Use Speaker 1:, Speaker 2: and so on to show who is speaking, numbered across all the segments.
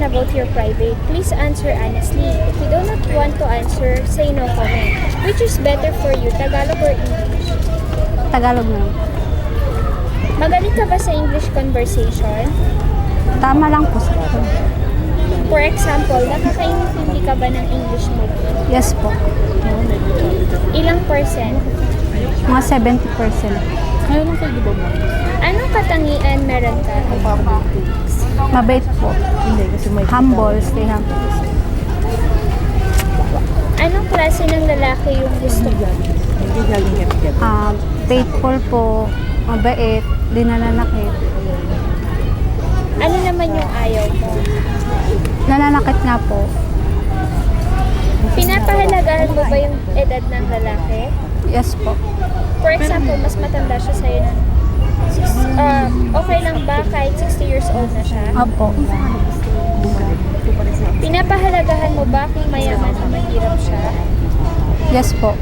Speaker 1: question about your private, please answer honestly. If you do not want to answer, say no comment. Which is better for you, Tagalog or English?
Speaker 2: Tagalog na.
Speaker 1: Magaling ka ba sa English conversation?
Speaker 2: Tama lang po sa akin.
Speaker 1: For example, nakakaintindi ka ba ng English movie?
Speaker 2: Yes po.
Speaker 1: Ilang percent?
Speaker 2: Mga 70%.
Speaker 3: Ngayon lang kayo di ba mo?
Speaker 1: Anong katangian meron ka?
Speaker 2: Mabait po.
Speaker 3: Hindi, kasi may
Speaker 2: Humble, stay humble.
Speaker 1: Anong klase ng lalaki yung gusto mo?
Speaker 3: Hindi galing get.
Speaker 2: Faithful po, mabait, di nananakit.
Speaker 1: Ano naman yung ayaw mo?
Speaker 2: Nananakit nga po.
Speaker 1: Pinapahalagahan mo ba yung edad ng lalaki?
Speaker 2: Yes po.
Speaker 1: For example, mas matanda siya sa'yo ng okay lang ba kahit 60 years old na siya?
Speaker 2: Opo.
Speaker 1: Pinapahalagahan mo ba kung mayaman o mahirap siya?
Speaker 2: Yes po.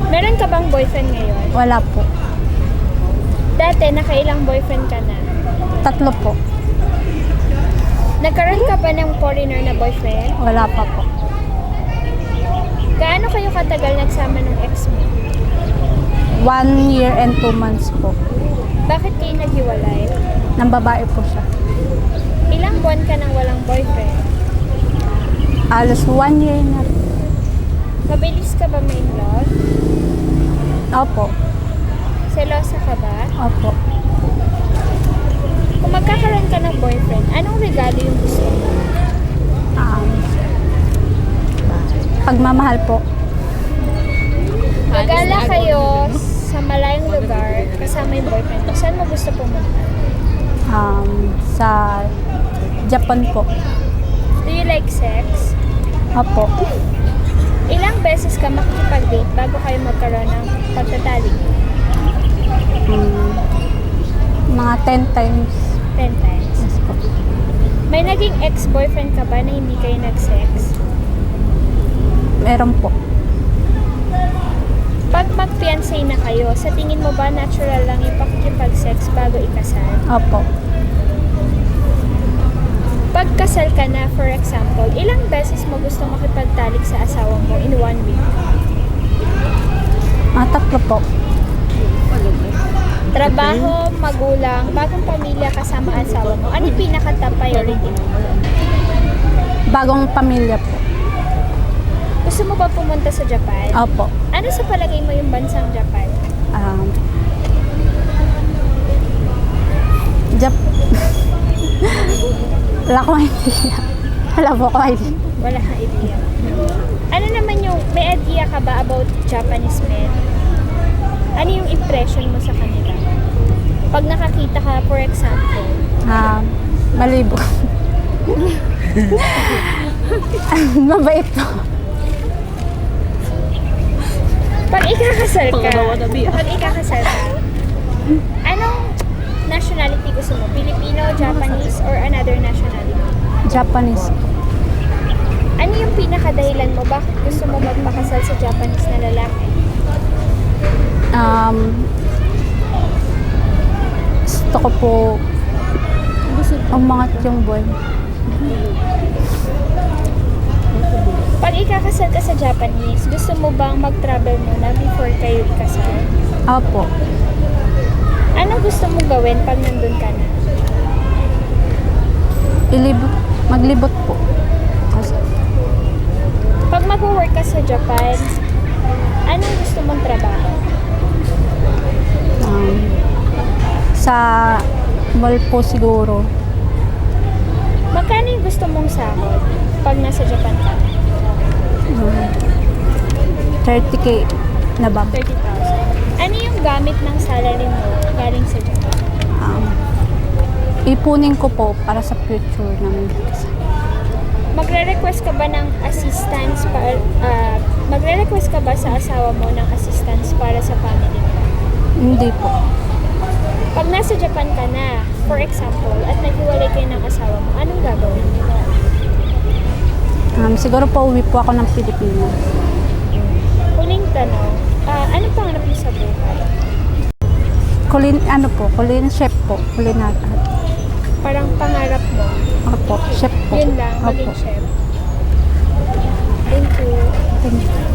Speaker 1: Meron ka bang boyfriend ngayon?
Speaker 2: Wala po.
Speaker 1: Dati, nakailang boyfriend ka na?
Speaker 2: 3 po.
Speaker 1: Nagkaroon ka ba ng foreigner na boyfriend?
Speaker 2: Wala pa po.
Speaker 1: Gaano kayo katagal nagsama ng ex mo?
Speaker 2: 1 year and 2 months po.
Speaker 1: Bakit kayo naghiwalay?
Speaker 2: Nang babae po siya.
Speaker 1: Ilang buwan ka nang walang boyfriend?
Speaker 2: Alos 1 year na rin.
Speaker 1: Mabilis ka ba may love?
Speaker 2: Opo.
Speaker 1: Selosa ka ba?
Speaker 2: Opo.
Speaker 1: Kung magkakaroon ka ng boyfriend, anong regalo yung gusto mo?
Speaker 2: Pagmamahal po.
Speaker 1: Magala kayo sa malayong lugar kasama yung boyfriend mo. Saan mo gusto pumunta?
Speaker 2: Sa Japan po.
Speaker 1: Do you like sex?
Speaker 2: Opo.
Speaker 1: Ilang beses ka makikipag-date bago kayo magkaroon ng pagtatalik?
Speaker 2: Mga 10 times.
Speaker 1: 10 times.
Speaker 2: Yes po.
Speaker 1: May naging ex-boyfriend ka ba na hindi kayo nag-sex?
Speaker 2: Meron po.
Speaker 1: Pag mag-fiancé na kayo, sa tingin mo ba natural lang yung pakikipag-sex bago ikasal?
Speaker 2: Opo.
Speaker 1: Pag kasal ka na, for example, ilang beses mo gusto makipagtalik sa asawa mo in 1 week?
Speaker 2: 3 po.
Speaker 1: Trabaho, magulang, bagong pamilya kasama asawa mo. Ano yung pinaka-top priority mo?
Speaker 2: Bagong pamilya po.
Speaker 1: Gusto mo ba pumunta sa Japan?
Speaker 2: Opo.
Speaker 1: Ano sa palagay mo yung bansang Japan?
Speaker 2: Wala ko idea. Wala po ko idea.
Speaker 1: Wala kang idea. Ano naman yung, may idea ka ba about Japanese men? Ano yung impression mo sa kanila? Pag nakakita ka, for example,
Speaker 2: Malibo. Mabait po.
Speaker 1: pag ikakasal ka,
Speaker 3: Pangalawa-nabi,
Speaker 1: anong nationality gusto mo? Filipino, Japanese, or another nationality?
Speaker 2: Japanese po.
Speaker 1: Ano yung pinakadahilan mo? Bakit gusto mo magpakasal sa Japanese na lalaki?
Speaker 2: Gusto ko po umangat yung buhay.
Speaker 1: Pag ikakasal ka sa Japanese, gusto mo bang mag-travel muna before kayo ikasal?
Speaker 2: Opo.
Speaker 1: Anong gusto mo gawin pag nandun ka na?
Speaker 2: Maglibot po. Kasi,
Speaker 1: Pag mag-work ka sa Japan, anong gusto mong trabaho?
Speaker 2: sa mall po siguro.
Speaker 1: Magkano yung gusto mong sahod pag nasa Japan ka?
Speaker 2: 30K na ba?
Speaker 1: 30,000. Ano yung gamit ng salary mo galing sa Japan?
Speaker 2: Ipunin ko po para sa future namin.
Speaker 1: Magre-request ka ba ng assistance magre-request ka ba sa asawa mo ng assistance para sa family mo?
Speaker 2: Hindi po.
Speaker 1: Pag nasa Japan ka na, for example, at naghiwalay kayo ng asawa mo, anong gagawin mo?
Speaker 2: Siguro po uwi po ako ng Pilipinas.
Speaker 1: Huling tanong, anong pangarap mo sa buhay?
Speaker 2: Kulin chef po. Kulinata.
Speaker 1: Parang pangarap mo,
Speaker 2: Opo, chef po.
Speaker 1: Yun lang, maging
Speaker 2: Opo.
Speaker 1: chef. Thank you.
Speaker 2: Thank you.